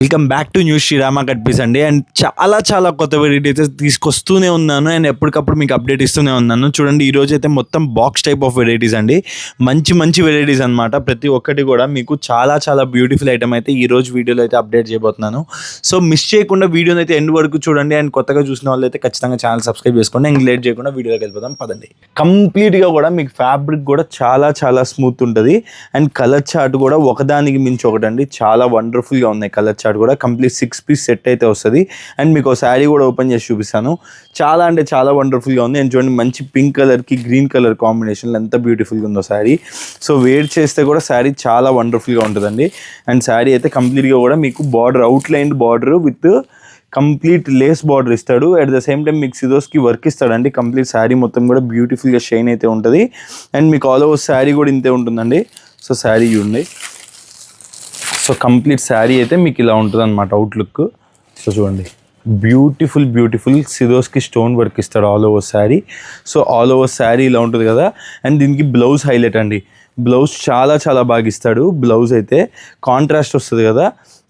Welcome back to new Srirama cut piece అండి. And చాలా కొత్త వెరైటీ అయితే తీసుకొస్తూనే ఉన్నాను అండ్ ఎప్పటికప్పుడు మీకు అప్డేట్ ఇస్తూనే ఉన్నాను. చూడండి, ఈ రోజు అయితే మొత్తం బాక్స్ టైప్ ఆఫ్ వెరైటీస్ అండి. మంచి వెరైటీస్ అనమాట. ప్రతి ఒక్కటి కూడా మీకు చాలా బ్యూటిఫుల్ ఐటమ్ అయితే ఈ రోజు వీడియోలో అయితే అప్డేట్ చేయబోతున్నాను. సో మిస్ చేయకుండా వీడియోని అయితే ఎండ్ వరకు చూడండి. అండ్ కొత్తగా చూసిన వాళ్ళు అయితే ఖచ్చితంగా ఛానల్ సబ్స్క్రైబ్ చేసుకోండి. అండ్ లేట్ చేయకుండా వీడియోలోకి వెళ్ళిపోదాం పదండి. కంప్లీట్గా కూడా మీకు ఫ్యాబ్రిక్ కూడా చాలా స్మూత్ ఉంటుంది. అండ్ కలర్ చార్ట్ కూడా ఒకదానికి మించి ఒకటండి. చాలా వండర్ఫుల్గా ఉన్నాయి కలర్ చార్ట్ కూడా. కంప్లీట్ 6 పీస్ సెట్ అయితే వస్తుంది. అండ్ మీకు శారీ కూడా ఓపెన్ చేసి చూపిస్తాను. చాలా వండర్ఫుల్గా ఉంది. అండ్ చూడండి, మంచి పింక్ కలర్కి గ్రీన్ కలర్ కాంబినేషన్లో ఎంత బ్యూటిఫుల్గా ఉందో శారీ. సో వేర్ చేస్తే కూడా శారీ చాలా వండర్ఫుల్గా ఉంటుందండి. అండ్ శారీ అయితే కంప్లీట్గా కూడా మీకు border, outline border with complete lace border ఇస్తాడు. అట్ ద సేమ్ టైం మీకు సిదోస్కి వర్క్ ఇస్తాడండి. కంప్లీట్ శారీ మొత్తం కూడా బ్యూటిఫుల్గా షైన్ అయితే ఉంటుంది. అండ్ మీకు ఆల్ ఓవర్ శారీ కూడా ఇంతే ఉంటుందండి. సో శారీ చూడండి. సో కంప్లీట్ శారీ అయితే మీకు ఇలా ఉంటుంది అనమాట అవుట్లుక్. సో చూడండి, బ్యూటిఫుల్ సిదోస్కి స్టోన్ వర్క్ ఇస్తాడు all over sari. So all over sari ఇలా ఉంటుంది కదా. అండ్ దీనికి బ్లౌజ్ హైలైట్ అండి. బ్లౌజ్ చాలా బాగా ఇస్తాడు. బ్లౌజ్ అయితే కాంట్రాస్ట్ వస్తుంది కదా.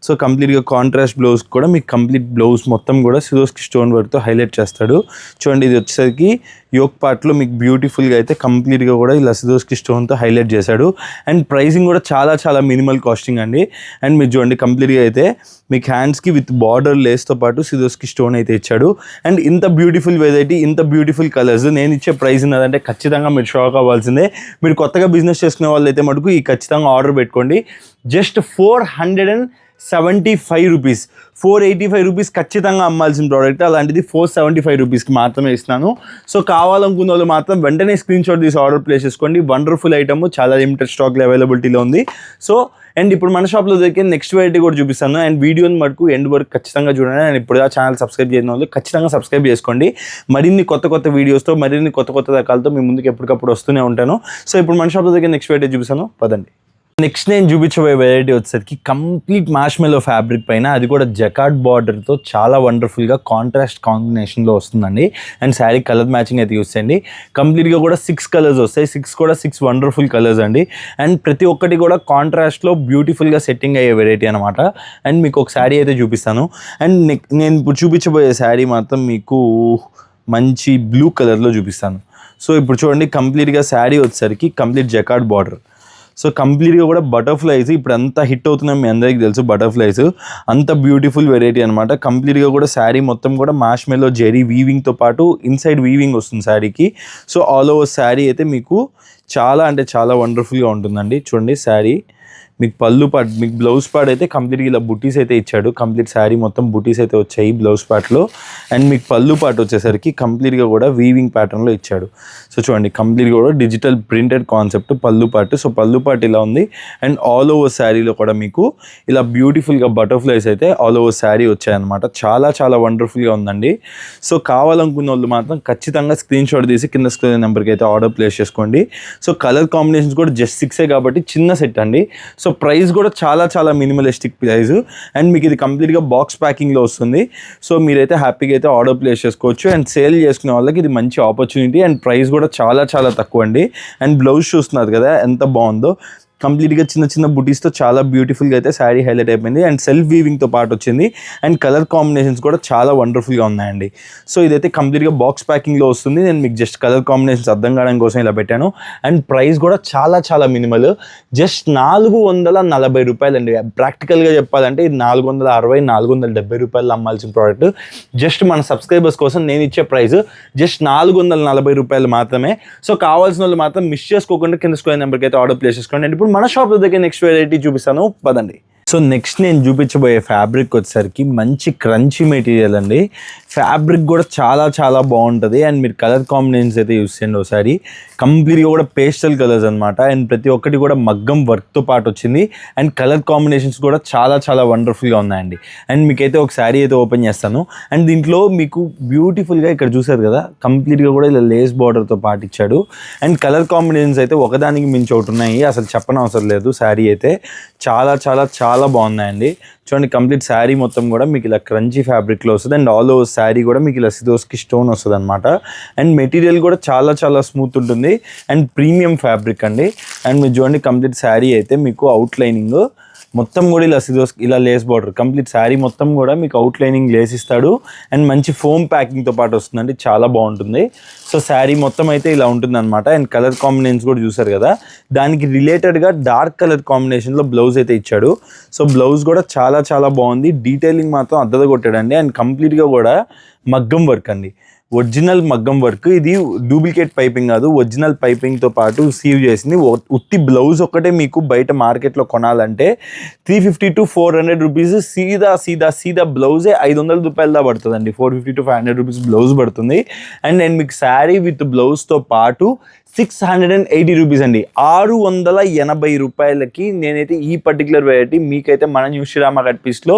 సో కంప్లీట్గా కాంట్రాస్ట్ బ్లౌజ్ కూడా మీకు కంప్లీట్ బ్లౌజ్ మొత్తం కూడా సిదోస్కి స్టోన్ వర్క్తో హైలైట్ చేస్తాడు. చూడండి, ఇది వచ్చేసరికి యోక్ పార్ట్లో మీకు బ్యూటిఫుల్గా అయితే కంప్లీట్గా కూడా ఇలా సిదోస్కి స్టోన్తో హైలైట్ చేశాడు. అండ్ ప్రైసింగ్ కూడా చాలా మినిమల్ కాస్టింగ్ అండి. అండ్ మీరు చూడండి, కంప్లీట్గా అయితే మీకు హ్యాండ్స్కి విత్ బార్డర్ లేస్తో పాటు సిదోస్కి స్టోన్ అయితే ఇచ్చాడు. అండ్ ఇంత బ్యూటిఫుల్ వెరైటీ, ఇంత బ్యూటిఫుల్ కలర్స్, నేను ఇచ్చే ప్రైస్ ఉన్నదంటే ఖచ్చితంగా మీరు షాక్ అవ్వాల్సిందే. మీరు కొత్తగా బిజినెస్ చేసుకునే వాళ్ళు అయితే మటుకు ఈ ఖచ్చితంగా ఆర్డర్ పెట్టుకోండి. జస్ట్ 475 రూపీస్, 485 రూపీస్ ఖచ్చితంగా అమ్మాల్సిన ప్రోడక్ట్. అలాంటిది 475 రూపీస్కి మాత్రమే ఇస్తున్నాను. సో కావాలనుకున్న వాళ్ళు మాత్రం వెంటనే స్క్రీన్ షాట్ తీసి ఆర్డర్ ప్లేస్ చేసుకోండి. వండర్ఫుల్ ఐటమ్, చాలా లిమిటెడ్ స్టాక్లో అవైలబిలిటీలో ఉంది. సో అండ్ ఇప్పుడు మన షాప్లో దొరికే నెక్స్ట్ వెరైటీ కూడా చూపిస్తాను. అండ్ వీడియోని మటుకు ఎండ్ వరకు ఖచ్చితంగా చూడండి. అండ్ ఇప్పుడు ఆ ఛానల్ సబ్స్క్రైబ్ చేయని వాళ్ళు ఖచ్చితంగా సబ్స్క్రైబ్ చేసుకోండి. మరిన్ని కొత్త వీడియోస్తో, మరిన్ని కొత్త రకాలతో మీ ముందుకు ఎప్పటికప్పుడు వస్తూనే ఉంటాను. సో ఇప్పుడు మన షాప్లో దొరికే నెక్స్ట్ వెరైటీ చూపిస్తాను పదండి. నెక్స్ట్ నేను చూపించబోయే వెరైటీ వచ్చేసరికి కంప్లీట్ మార్ష్మెల్లో ఫ్యాబ్రిక్ పైన, అది కూడా జకార్డ్ బార్డర్తో చాలా వండర్ఫుల్గా కాంట్రాస్ట్ కాంబినేషన్లో వస్తుందండి. అండ్ శారీ కలర్ మ్యాచింగ్ అయితే యూస్ చేయండి. కంప్లీట్గా కూడా 6 కలర్స్ వస్తాయి. 6 వండర్ఫుల్ కలర్స్ అండి. అండ్ ప్రతి ఒక్కటి కూడా కాంట్రాస్ట్లో బ్యూటిఫుల్గా సెట్టింగ్ అయ్యే వెరైటీ అనమాట. అండ్ మీకు ఒక శారీ అయితే చూపిస్తాను. అండ్ నేను ఇప్పుడు చూపించబోయే శారీ మాత్రం మీకు మంచి బ్లూ కలర్లో చూపిస్తాను. సో ఇప్పుడు చూడండి, కంప్లీట్గా శారీ వచ్చేసరికి కంప్లీట్ జకార్డ్ బార్డర్. సో కంప్లీట్గా కూడా బటర్ఫ్లైస్ ఇప్పుడు అంతా హిట్ అవుతున్నాయి, మీ అందరికీ తెలుసు. బటర్ఫ్లైస్ అంత బ్యూటిఫుల్ వెరైటీ అనమాట. కంప్లీట్గా కూడా శారీ మొత్తం కూడా మార్ష్మెల్లో జెరీ వీవింగ్తో పాటు ఇన్సైడ్ వీవింగ్ వస్తుంది శారీకి. సో ఆల్ ఓవర్ శారీ అయితే మీకు చాలా వండర్ఫుల్గా ఉంటుందండి. చూడండి, శారీ మీకు పళ్ళు పార్ట్, మీకు బ్లౌజ్ పార్ట్ అయితే కంప్లీట్గా ఇలా బుటీస్ అయితే ఇచ్చాడు. కంప్లీట్ శారీ మొత్తం బుటీస్ అయితే వచ్చాయి బ్లౌజ్ పార్ట్లో. అండ్ మీకు పళ్ళు పార్ట్ వచ్చేసరికి కంప్లీట్గా కూడా వీవింగ్ ప్యాటర్న్లో ఇచ్చాడు. సో చూడండి, కంప్లీట్గా కూడా డిజిటల్ ప్రింటెడ్ కాన్సెప్ట్ పళ్ళు పార్ట్. సో పళ్ళు పార్ట్ ఇలా ఉంది. అండ్ ఆల్ ఓవర్ శారీలో కూడా మీకు ఇలా బ్యూటిఫుల్గా బటర్ఫ్లైస్ అయితే ఆల్ ఓవర్ శారీ వచ్చాయన్నమాట. చాలా వండర్ఫుల్గా ఉందండి. సో కావాలనుకున్న వాళ్ళు మాత్రం ఖచ్చితంగా స్క్రీన్ షాట్ తీసి కింద స్క్రీన్ నెంబర్కి అయితే ఆర్డర్ ప్లేస్ చేసుకోండి. సో కలర్ కాంబినేషన్స్ కూడా జస్ట్ 6 కాబట్టి చిన్న సెట్ అండి. సో ప్రైస్ కూడా చాలా మినిమలిస్టిక్ ప్రైస్. అండ్ మీకు ఇది కంప్లీట్గా బాక్స్ ప్యాకింగ్లో వస్తుంది. సో మీరైతే హ్యాపీగా అయితే ఆర్డర్ ప్లేస్ చేసుకోవచ్చు. అండ్ సేల్ చేసుకునే వాళ్ళకి ఇది మంచి ఆపర్చునిటీ. అండ్ ప్రైస్ కూడా చాలా తక్కువ అండి. అండ్ బ్లౌజ్ చూస్తున్నారు కదా ఎంత బాగుందో. కంప్లీట్గా చిన్న బుటీస్తో చాలా బ్యూటిఫుల్గా అయితే శారీ హైలైట్ అయిపోయింది. అండ్ సెల్ఫ్ వీవింగ్తో పాటు వచ్చింది. అండ్ కలర్ కాంబినేషన్స్ కూడా చాలా వండర్ఫుల్గా ఉన్నాయండి. సో ఇదైతే కంప్లీట్గా బాక్స్ ప్యాకింగ్లో వస్తుంది. నేను మీకు జస్ట్ కలర్ కాంబినేషన్స్ అర్థం కావడం కోసం ఇలా పెట్టాను. అండ్ ప్రైస్ కూడా చాలా మినిమల్, జస్ట్ 440 రూపాయలు అండి. ప్రాక్టికల్గా చెప్పాలంటే ఇది 460, 470 రూపాయలు అమ్మాల్సిన ప్రోడక్ట్. జస్ట్ మన సబ్స్క్రైబర్స్ కోసం నేను ఇచ్చే ప్రైస్ జస్ట్ 440 రూపాయలు మాత్రమే. సో కావాల్సిన వాళ్ళు మాత్రం మిస్ చేసుకోకుండా కింద స్క్రీన్ నెంబర్కి అయితే ఆర్డర్ ప్లేస్ చేసుకోండి. అండ్ ఇప్పుడు మన షాప్ దగ్గర నెక్స్ట్ వెరైటీ చూపిస్తాను పదండి. సో నెక్స్ట్ నేను చూపించబోయే ఫ్యాబ్రిక్ వచ్చేసరికి మంచి క్రంచీ మెటీరియల్ అండి. ఫ్యాబ్రిక్ కూడా చాలా బాగుంటుంది. అండ్ మీరు కలర్ కాంబినేషన్స్ అయితే యూస్ చేయండి ఒకసారి. కంప్లీట్గా కూడా పేస్టల్ కలర్స్ అనమాట. అండ్ ప్రతి ఒక్కటి కూడా మగ్గం వర్క్తో పాటు వచ్చింది. అండ్ కలర్ కాంబినేషన్స్ కూడా చాలా వండర్ఫుల్గా ఉన్నాయండి. అండ్ మీకైతే ఒక శారీ అయితే ఓపెన్ చేస్తాను. అండ్ దీంట్లో మీకు బ్యూటిఫుల్గా ఇక్కడ చూసారు కదా, కంప్లీట్గా కూడా ఇలా లేస్ బార్డర్తో పాటు ఇచ్చాడు. అండ్ కలర్ కాంబినేషన్స్ అయితే ఒకదానికి మించి ఒకటి ఉన్నాయి, అసలు చెప్పనవసరం లేదు. శారీ అయితే చాలా బాగున్నాయండి. చూడండి, కంప్లీట్ శారీ మొత్తం కూడా మీకు ఇలా క్రంచీ ఫ్యాబ్రిక్లో వస్తుంది. అండ్ ఆల్ ఓవర్ శారీ కూడా మీకు ఇలా సిదోస్కి స్టోన్ వస్తుంది అనమాట. అండ్ మెటీరియల్ కూడా చాలా స్మూత్ ఉంటుంది. అండ్ ప్రీమియం ఫ్యాబ్రిక్ అండి. అండ్ మీరు చూడండి, కంప్లీట్ శారీ అయితే మీకు అవుట్లైనింగ్ మొత్తం కూడా ఇలా సిజోస్ ఇలా లేస్ బార్డర్, కంప్లీట్ శారీ మొత్తం కూడా మీకు అవుట్లైనింగ్ లేస్ ఇస్తాడు అండ్ మంచి ఫోమ్ ప్యాకింగ్తో పాటు వస్తుందండి, చాలా బాగుంటుంది. సో శారీ మొత్తం అయితే ఇలా ఉంటుంది అనమాట. అండ్ కలర్ కాంబినేషన్స్ కూడా చూసారు కదా, దానికి రిలేటెడ్గా డార్క్ కలర్ కాంబినేషన్లో బ్లౌజ్ అయితే ఇచ్చాడు. సో బ్లౌజ్ కూడా చాలా చాలా బాగుంది, డీటెయిలింగ్ మాత్రం అద్దద కొట్టాడండి. అండ్ కంప్లీట్గా కూడా మగ్గం వర్క్ అండి, ఒరిజినల్ మగ్గం వర్క్. ఇది డూప్లికేట్ పైపింగ్ కాదు, ఒరిజినల్ పైపింగ్తో పాటు సీవ్ చేసింది. ఉత్తి బ్లౌజ్ ఒక్కటే మీకు బయట మార్కెట్లో కొనాలంటే 350 to 400 రూపీస్, సీదా బ్లౌజే 500 రూపాయలదా పడుతుందండి. 450 to 500 రూపీస్ బ్లౌజ్ పడుతుంది. అండ్ నేను మీకు శారీ విత్ బ్లౌజ్తో పాటు 680 రూపీస్ అండి, 680 రూపాయలకి నేనైతే ఈ పర్టికులర్ వెరైటీ మీకైతే మన న్యూ శ్రీరామ కట్ పీస్లో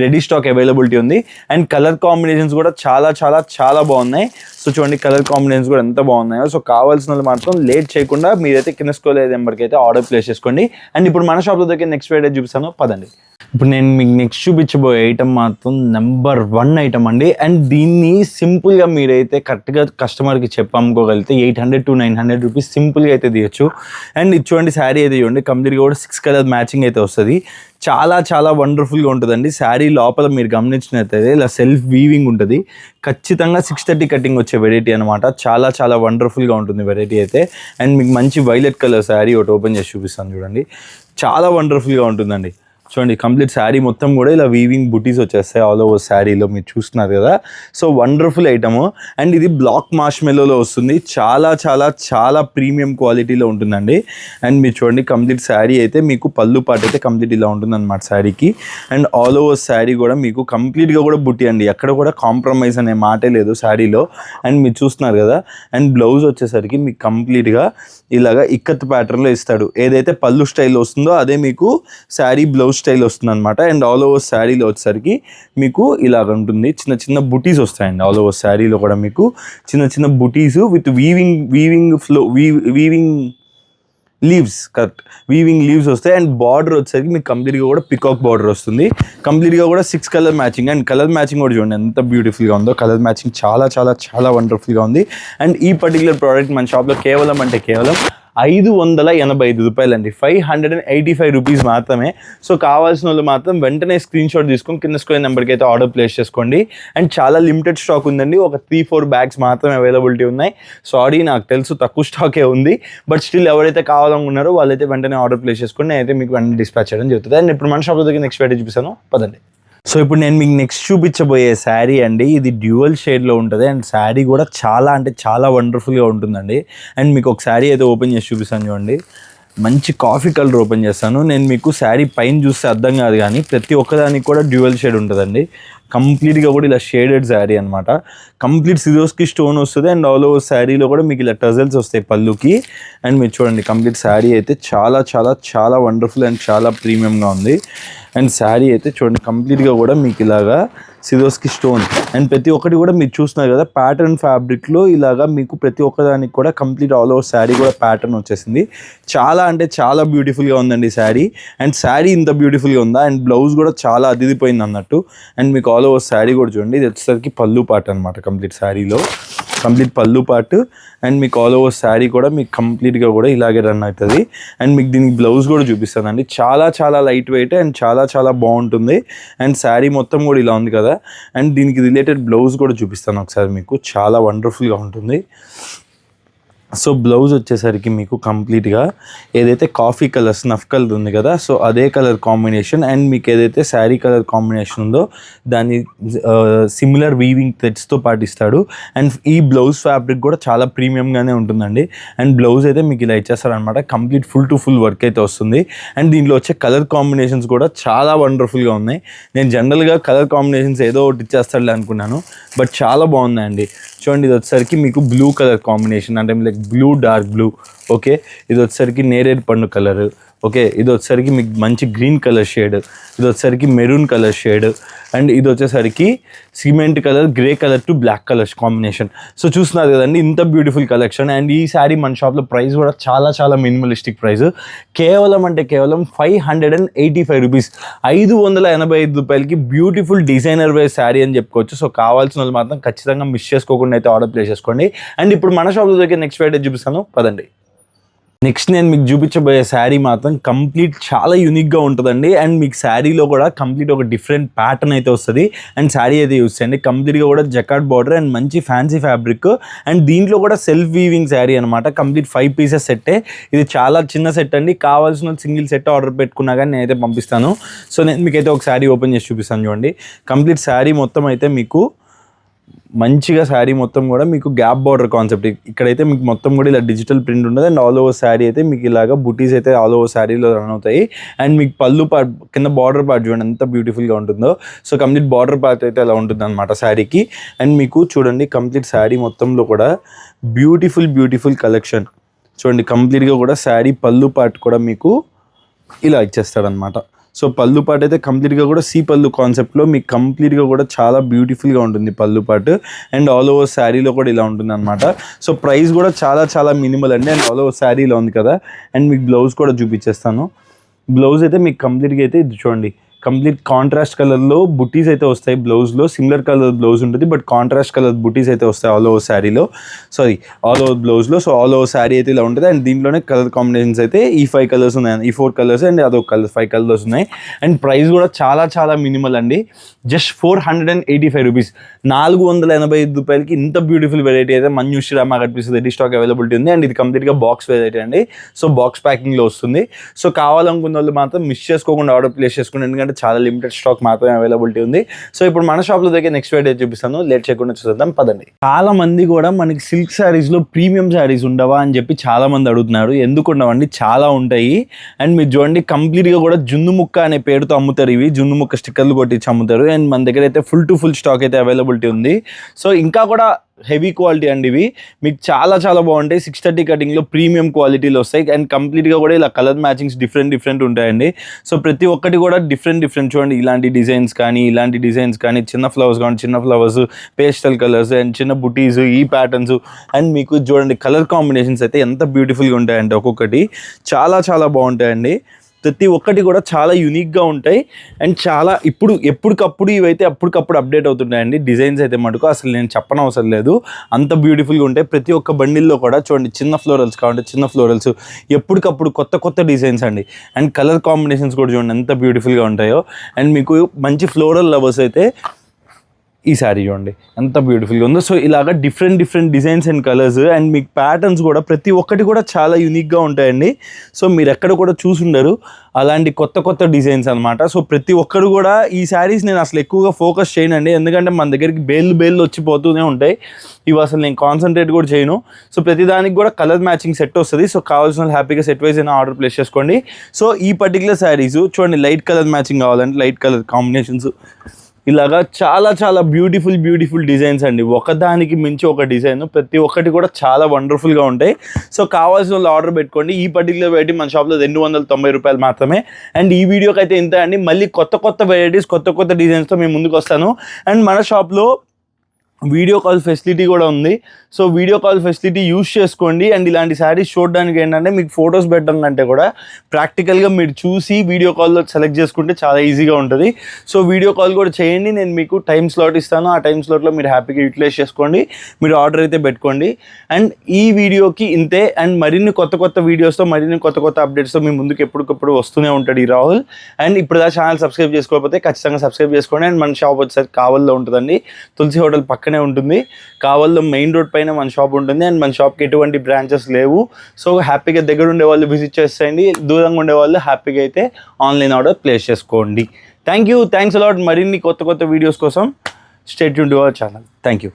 రెడీ స్టాక్ అవైలబిలిటీ ఉంది. అండ్ కలర్ కాంబినేషన్స్ కూడా చాలా చాలా చాలా బాగున్నాయి. సో చూడండి కలర్ కాంబినేషన్స్ కూడా ఎంత బాగున్నాయో. సో కావాల్సిన వాళ్ళు మాత్రం లేట్ చేయకుండా మీరైతే కింద స్క్రోల్ అయ్యే నెంబర్కి అయితే ఆర్డర్ ప్లేస్ చేసుకోండి. అండ్ ఇప్పుడు మన షాప్లో దగ్గర నెక్స్ట్ వెరైటీ చూపిస్తాను, పదండి. ఇప్పుడు నేను మీకు నెక్స్ట్ చూపించబోయే ఐటమ్ మాత్రం నెంబర్ 1 ఐటమ్ అండి. అండ్ దీన్ని సింపుల్గా మీరైతే కరెక్ట్గా కస్టమర్కి చెప్పమ్ముకోగలిగితే 800 to 900 రూపీస్ సింపుల్గా అయితే తీయచ్చు. అండ్ ఇది చూడండి శారీ అయితే చూడండి, కంప్లీట్గా కూడా 6 కలర్ మ్యాచింగ్ అయితే వస్తుంది. చాలా చాలా వండర్ఫుల్గా ఉంటుందండి. శారీ లోపల మీరు గమనించినట్లయితే ఇలా సెల్ఫ్ వీవింగ్ ఉంటుంది. ఖచ్చితంగా 630 కటింగ్ వచ్చే వెరైటీ అనమాట. చాలా చాలా వండర్ఫుల్గా ఉంటుంది వెరైటీ అయితే. అండ్ మీకు మంచి వైలెట్ కలర్ శారీ ఒకటి ఓపెన్ చేసి చూపిస్తాను చూడండి, చాలా వండర్ఫుల్గా ఉంటుందండి. చూడండి కంప్లీట్ శారీ మొత్తం కూడా ఇలా వీవింగ్ బుటీస్ వచ్చేస్తాయి ఆల్ ఓవర్ శారీలో, మీరు చూస్తున్నారు కదా. So wonderful item. అండ్ ఇది బ్లాక్ మార్ష్మెల్లోలో వస్తుంది, చాలా చాలా చాలా ప్రీమియం క్వాలిటీలో ఉంటుందండి. అండ్ మీరు చూడండి కంప్లీట్ శారీ అయితే మీకు పళ్ళు పాటు అయితే కంప్లీట్ ఇలా ఉంటుంది అనమాట శారీకి. అండ్ ఆల్ ఓవర్ శారీ కూడా మీకు కంప్లీట్గా కూడా బుట్టి అండి, ఎక్కడ కూడా కాంప్రమైజ్ అనే మాటే లేదు శారీలో. అండ్ మీరు చూస్తున్నారు కదా. అండ్ బ్లౌజ్ వచ్చేసరికి మీకు కంప్లీట్గా ఇలాగా ఇక్కత్ ప్యాటర్న్లో ఇస్తాడు. ఏదైతే పళ్ళు స్టైల్ వస్తుందో అదే మీకు శారీ బ్లౌజ్ స్టైల్ వస్తుంది అనమాట. అండ్ ఆల్ ఓవర్ శారీలో వచ్చేసరికి మీకు ఇలాగ ఉంటుంది, చిన్న చిన్న బుటీస్ వస్తాయండి. ఆల్ ఓవర్ శారీలో కూడా మీకు చిన్న చిన్న బుటీస్ with weaving leaves, correct weaving leaves వస్తాయి. అండ్ బార్డర్ వచ్చేసరికి మీకు కంప్లీట్గా కూడా పికాక్ బార్డర్ వస్తుంది. కంప్లీట్గా కూడా 6 colour matching. And colour matching కూడా చూడండి ఎంత బ్యూటిఫుల్గా ఉందో, కలర్ మ్యాచింగ్ చాలా చాలా చాలా వండర్ఫుల్గా ఉంది. అండ్ ఈ పర్టికులర్ ప్రోడక్ట్ మన షాప్లో కేవలం 585 రూపాయలండి, 585 రూపీస్ మాత్రమే. సో కావాల్సిన వాళ్ళు మాత్రం వెంటనే స్క్రీన్ షాట్ తీసుకొని కింద స్క్రోల్ నెంబర్కి అయితే ఆర్డర్ ప్లేస్ చేసుకోండి. అండ్ చాలా లిమిటెడ్ స్టాక్ ఉందండి, ఒక 3-4 బ్యాగ్స్ మాత్రమే అవైలబిలిటీ ఉన్నాయి. సారీ నాకు తెలుసు తక్కువ స్టాకే ఉంది, బట్ స్టిల్ ఎవరైతే కావాలనుకున్నారో వాళ్ళైతే వెంటనే ఆర్డర్ ప్లేస్ చేసుకోండి, నేనైతే మీకు వెంటనే డిస్పాచ్ చేయడం జరుగుతుంది. అండ్ ఇప్పుడు మన షాప్లో దగ్గర నెక్స్ట్ వెరైటీ చూపిస్తాను, పదండి. సో ఇప్పుడు నేను మీకు నెక్స్ట్ చూపించబోయే శారీ అండి, ఇది డ్యూయల్ షేడ్లో ఉంటుంది. అండ్ శారీ కూడా చాలా అంటే చాలా వండర్ఫుల్గా ఉంటుందండి. అండ్ మీకు ఒక శారీ అయితే ఓపెన్ చేసి చూపిస్తాను చూడండి, మంచి కాఫీ కలర్ ఓపెన్ చేస్తాను. నేను మీకు శారీ పైన చూస్తే అర్థం కాదు కానీ ప్రతి ఒక్కదానికి కూడా డ్యూయల్ షేడ్ ఉంటుందండి. కంప్లీట్గా కూడా ఇలా షేడెడ్ శారీ అనమాట. కంప్లీట్ సిరోస్కి స్టోన్ వస్తుంది. అండ్ ఆల్ ఓవర్ శారీలో కూడా మీకు ఇలా టజల్స్ వస్తాయి పళ్ళుకి. అండ్ మీరు చూడండి కంప్లీట్ శారీ అయితే చాలా చాలా చాలా వండర్ఫుల్ అండ్ చాలా ప్రీమియంగా ఉంది. అండ్ శారీ అయితే చూడండి కంప్లీట్గా కూడా మీకు ఇలాగా సిరోస్కి స్టోన్. అండ్ ప్రతి ఒక్కటి కూడా మీరు చూస్తున్నారు కదా ప్యాటర్న్ ఫ్యాబ్రిక్లో ఇలాగా మీకు ప్రతి ఒక్కదానికి కూడా కంప్లీట్ ఆల్ ఓవర్ శారీ కూడా ప్యాటర్న్ వచ్చేసింది. చాలా అంటే చాలా బ్యూటిఫుల్గా ఉందండి శారీ. అండ్ శారీ ఇంత బ్యూటిఫుల్గా ఉందా. అండ్ బ్లౌజ్ కూడా చాలా అదిరిపోయింది అన్నట్టు. అండ్ మీకు ఆల్ ఓవర్ శారీ కూడా చూడండి, ఇది వచ్చేసరికి పళ్ళు పాట అనమాట. కంప్లీట్ శారీలో కంప్లీట్ పళ్ళు పాటు. అండ్ మీకు ఆల్ ఓవర్ శారీ కూడా మీకు కంప్లీట్గా కూడా ఇలాగే రన్ అవుతుంది. అండ్ మీకు దీనికి బ్లౌజ్ కూడా చూపిస్తానండి, చాలా చాలా లైట్ వెయిట్ అండ్ చాలా చాలా బాగుంటుంది. అండ్ శారీ మొత్తం కూడా ఇలా ఉంది కదా. అండ్ దీనికి రిలేటెడ్ బ్లౌజ్ కూడా చూపిస్తాను ఒకసారి, మీకు చాలా వండర్ఫుల్గా ఉంటుంది. సో బ్లౌజ్ వచ్చేసరికి మీకు కంప్లీట్గా ఏదైతే కాఫీ కలర్ స్నఫ్ కలర్ ఉంది కదా, సో అదే కలర్ కాంబినేషన్. అండ్ మీకు ఏదైతే శారీ కలర్ కాంబినేషన్ ఉందో దాన్ని సిమిలర్ వీవింగ్ థ్రెడ్స్తో పాటిస్తాడు. అండ్ ఈ బ్లౌజ్ ఫ్యాబ్రిక్ కూడా చాలా ప్రీమియంగానే ఉంటుందండి. అండ్ బ్లౌజ్ అయితే మీకు ఇలా ఇచ్చేస్తారనమాట, complete full to full work అయితే వస్తుంది. అండ్ దీంట్లో వచ్చే కలర్ కాంబినేషన్స్ కూడా చాలా వండర్ఫుల్గా ఉన్నాయి. నేను జనరల్గా కలర్ కాంబినేషన్స్ ఏదో ఒకటి ఇచ్చేస్తాడులే అనుకున్నాను, బట్ చాలా బాగున్నాయండి. చూడండి ఇది వచ్చేసరికి మీకు బ్లూ కలర్ కాంబినేషన్, అంటే like blue dark blue. Okay, ఇది వచ్చేసరికి నేరేడు పండు కలర్. ఓకే, ఇది వచ్చేసరికి మీకు మంచి గ్రీన్ కలర్ షేడ్. ఇది వచ్చేసరికి మెరూన్ కలర్ షేడ్. అండ్ ఇది వచ్చేసరికి cement colour grey colour to black colours combination. So చూస్తున్నారు కదండి ఇంత బ్యూటిఫుల్ కలెక్షన్. అండ్ ఈ శారీ మన షాప్లో ప్రైస్ కూడా చాలా చాలా మినిమలిస్టిక్ ప్రైస్, కేవలం అంటే కేవలం 585 రూపీస్, 585 రూపాయలకి బ్యూటిఫుల్ డిజైనర్ వేర్ శారీ అని చెప్పుకోవచ్చు. సో కావాల్సిన వాళ్ళు మాత్రం ఖచ్చితంగా మిస్ చేసుకోకుండా అయితే ఆర్డర్ ప్లేస్ చేసుకోండి. అండ్ ఇప్పుడు మన షాప్లో దగ్గర నెక్స్ట్ వెరైటీ చూపిస్తాను, పదండి. నెక్స్ట్ నేను మీకు చూపించబోయే శారీ మాత్రం కంప్లీట్ చాలా యూనిక్గా ఉంటుందండి. అండ్ మీకు శారీలో కూడా కంప్లీట్ ఒక డిఫరెంట్ ప్యాటర్న్ అయితే వస్తుంది. అండ్ శారీ అయితే యూస్ చేయండి. కంప్లీట్గా కూడా జకార్డ్ బార్డర్ అండ్ మంచి ఫ్యాన్సీ ఫ్యాబ్రిక్. అండ్ దీంట్లో కూడా సెల్ఫ్ వీవింగ్ శారీ అనమాట. కంప్లీట్ 5 పీసెస్ సెట్టే. ఇది చాలా చిన్న సెట్ అండి. కావాల్సిన సింగిల్ సెట్ ఆర్డర్ పెట్టుకున్నా కానీ నేనైతే పంపిస్తాను. సో నేను మీకైతే ఒక శారీ ఓపెన్ చేసి చూపిస్తాను చూడండి. కంప్లీట్ శారీ మొత్తం అయితే మీకు మంచిగా శారీ మొత్తం కూడా మీకు గ్యాప్ బార్డర్ కాన్సెప్ట్. ఇక్కడైతే మీకు మొత్తం కూడా ఇలా డిజిటల్ ప్రింట్ ఉంటుంది. అండ్ ఆల్ ఓవర్ శారీ అయితే మీకు ఇలాగా బుటీస్ అయితే ఆల్ ఓవర్ శారీలో రన్ అవుతాయి. అండ్ మీకు పళ్ళు పార్ట్ కింద బార్డర్ పార్ట్ చూడండి ఎంత బ్యూటిఫుల్గా ఉంటుందో. సో కంప్లీట్ బార్డర్ పార్ట్ అయితే అలా ఉంటుంది అనమాట శారీకి. అండ్ మీకు చూడండి కంప్లీట్ శారీ మొత్తంలో కూడా బ్యూటిఫుల్ కలెక్షన్ చూడండి. కంప్లీట్గా కూడా శారీ పళ్ళు పార్ట్ కూడా మీకు ఇలా ఇచ్చేస్తాడనమాట. సో పళ్ళు పాటు అయితే కంప్లీట్గా కూడా పళ్ళు కాన్సెప్ట్లో మీకు కంప్లీట్గా కూడా చాలా బ్యూటిఫుల్గా ఉంటుంది పళ్ళు పాటు. అండ్ ఆల్ ఓవర్ శారీలో కూడా ఇలా ఉంటుంది అనమాట. సో ప్రైస్ కూడా చాలా మినిమల్ అండి. అండ్ ఆల్ ఓవర్ శారీలో ఉంది కదా. అండ్ మీకు బ్లౌజ్ కూడా చూపించేస్తాను. బ్లౌజ్ అయితే మీకు కంప్లీట్గా అయితే ఇది చూడండి కంప్లీట్ కాంట్రాస్ట్ కలర్లో బుటీస్ అయితే వస్తాయి. బ్లౌజ్లో సిమిలర్ కలర్ బ్లౌజ్ ఉంటుంది, బట్ కాంట్రాస్ట్ కలర్ బుటీస్ అయితే వస్తాయి ఆల్ ఓవర్ శారీలో. ఆల్ ఓవర్ బ్లౌజ్లో. సో ఆల్ ఓవర్ శారీ అయితే ఇలా ఉంటుంది. అండ్ దీంట్లోనే కలర్ కాంబినేషన్స్ అయితే ఈ 5 కలర్స్ ఉన్నాయి, ఈ 4 కలర్స్ అండ్ అదొక కలర్ 5 కలర్స్ ఉన్నాయి. అండ్ ప్రైస్ కూడా చాలా మినిమల్ అండి. జస్ట్ 485 రూపీస్, 485 రూపాయలకి ఇంత బ్యూటిఫుల్ వెరైటీ అయితే మంజు శ్రీరామ కనిపిస్తుంది. రెడీ స్టాక్ అవైలబిలిటీ ఉంది. అండ్ ఇది కంప్లీట్గా బాక్స్ వెరైటీ అండి. సో బాక్స్ ప్యాకింగ్లో వస్తుంది. సో కావాలనుకున్న వాళ్ళు మాత్రం మిస్ చేసుకోకుండా ఆర్డర్ ప్లేస్ చేసుకోండి. ఎందుకంటే చాలా లిమిటెడ్ స్టాక్ మాత్రమే అవైలబిలిటీ ఉంది. సో ఇప్పుడు మన షాప్లో దగ్గర నెక్స్ట్ వెరైటీ చూపిస్తాను. లేట్ చేయకుండా చూద్దాం పదండి. చాలా మంది కూడా మనకి సిల్క్ శారీస్లో ప్రీమియం శారీస్ ఉండవా అని చెప్పి చాలా మంది అడుగుతున్నారు. ఎందుకు ఉండవండి, చాలా ఉంటాయి. అండ్ మీరు చూడండి కంప్లీట్గా కూడా జున్ను ముక్క అనే పేరుతో అమ్ముతారు. ఇవి జున్ను ముక్క స్టిక్కర్లు కొట్టించి అమ్ముతారు. అండ్ మన దగ్గర అయితే ఫుల్ టు ఫుల్ స్టాక్ అయితే అవైలబిలిటీ ఉంది. సో ఇంకా కూడా హెవీ క్వాలిటీ అండి. ఇవి మీకు చాలా బాగుంటాయి. 630 కటింగ్లో ప్రీమియం క్వాలిటీలో వస్తాయి. అండ్ కంప్లీట్గా కూడా ఇలా కలర్ మ్యాచింగ్స్ డిఫరెంట్ ఉంటాయండి. సో ప్రతి ఒక్కటి కూడా డిఫరెంట్ చూడండి. ఇలాంటి డిజైన్స్ కానీ చిన్న ఫ్లవర్స్ పేస్టల్ కలర్స్ అండ్ చిన్న బుటీస్ ఈ ప్యాటర్న్స్. అండ్ మీకు చూడండి కలర్ కాంబినేషన్స్ అయితే ఎంత బ్యూటిఫుల్గా ఉంటాయండి. ఒక్కొక్కటి చాలా బాగుంటాయండి. ప్రతి ఒక్కటి కూడా చాలా యూనిక్గా ఉంటాయి. అండ్ చాలా ఎప్పటికప్పుడు ఇవైతే అప్పటికప్పుడు అప్డేట్ అవుతుంటాయండి. డిజైన్స్ అయితే మటుకు అసలు నేను చెప్పనవసరం లేదు, అంత బ్యూటిఫుల్గా ఉంటాయి. ప్రతి ఒక్క బండిల్లో కూడా చూడండి చిన్న ఫ్లోరల్స్ కావాలంటే చిన్న ఫ్లోరల్స్, ఎప్పటికప్పుడు కొత్త డిజైన్స్ అండి. అండ్ కలర్ కాంబినేషన్స్ కూడా చూడండి ఎంత బ్యూటిఫుల్గా ఉంటాయో. అండ్ మీకు మంచి ఫ్లోరల్ లవర్స్ అయితే ఈ శారీ చూడండి ఎంత బ్యూటిఫుల్గా ఉందో. సో ఇలాగా different designs and colours and మీకు ప్యాటర్న్స్ కూడా ప్రతి ఒక్కటి కూడా చాలా యూనిక్గా ఉంటాయండి. సో మీరు ఎక్కడ కూడా చూసుండరు అలాంటి కొత్త డిజైన్స్ అనమాట. సో ప్రతి ఒక్కరు కూడా ఈ శారీస్ నేను అసలు ఎక్కువగా ఫోకస్ చేయనండి, ఎందుకంటే మన దగ్గరికి బేళ్ళు వచ్చిపోతూనే ఉంటాయి. ఇవి అసలు నేను కాన్సన్ట్రేట్ కూడా చేయను. సో ప్రతిదానికి కూడా కలర్ మ్యాచింగ్ సెట్ వస్తుంది. సో కావాల్సిన హ్యాపీగా సెట్ వైజ్ అయినా ఆర్డర్ ప్లేస్ చేసుకోండి. సో ఈ పర్టికులర్ శారీస్ చూడండి లైట్ కలర్ మ్యాచింగ్ కావాలంటే లైట్ కలర్ కాంబినేషన్స్ ఇలాగా చాలా బ్యూటిఫుల్ డిజైన్స్ అండి. ఒకదానికి మించి ఒక డిజైన్, ప్రతి ఒక్కటి కూడా చాలా వండర్ఫుల్గా ఉంటాయి. సో కావాల్సిన వాళ్ళు ఆర్డర్ పెట్టుకోండి. ఈ పర్టికులర్ వెరైటీ మన షాప్లో 290 రూపాయలు మాత్రమే. అండ్ ఈ వీడియోకి అయితే ఇంత అండి. మళ్ళీ కొత్త వెరైటీస్ కొత్త డిజైన్స్తో మేము ముందుకు వస్తాను. అండ్ మన షాప్లో వీడియో కాల్ ఫెసిలిటీ కూడా ఉంది. So video call facility use చేసుకోండి. అండ్ ఇలాంటి శారీస్ చూడడానికి ఏంటంటే మీకు ఫొటోస్ పెట్టడం కంటే కూడా ప్రాక్టికల్గా మీరు చూసి వీడియో కాల్లో సెలెక్ట్ చేసుకుంటే చాలా ఈజీగా ఉంటుంది. సో వీడియో కాల్ కూడా చేయండి. నేను మీకు టైం స్లాట్ ఇస్తాను. ఆ టైం స్లాట్లో మీరు హ్యాపీగా యూటిలైజ్ చేసుకోండి. మీరు ఆర్డర్ అయితే పెట్టుకోండి. అండ్ ఈ వీడియోకి ఇంతే. అండ్ మరిన్ని కొత్త వీడియోస్తో మరిన్ని కొత్త అప్డేట్స్తో మీ ముందుకు ఎప్పటికప్పుడు వస్తూనే ఉంటాడు ఈ రాహుల్. అండ్ ఇప్పుడు ఛానల్ సబ్స్క్రైబ్ చేసుకోకపోతే ఖచ్చితంగా సబ్స్క్రైబ్ చేసుకోండి. అండ్ మన షాప్ వచ్చేసరికి కావల్లో ఉంటుందండి. తులసి హోటల్ పక్కనే ఉంటుంది. కావల్లో మెయిన్ రోడ్ పైన మన షాప్ ఉంటుంది. అండ్ మన షాప్కి ఎటువంటి బ్రాంచెస్ లేవు. సో హ్యాపీగా దగ్గర ఉండే వాళ్ళు విజిట్ చేసేయండి. దూరంగా ఉండే వాళ్ళు హ్యాపీగా అయితే ఆన్లైన్ ఆర్డర్ ప్లేస్ చేసుకోండి. Thanks a lot. మరిన్ని కొత్త వీడియోస్ కోసం stay tuned to our channel. Thank you.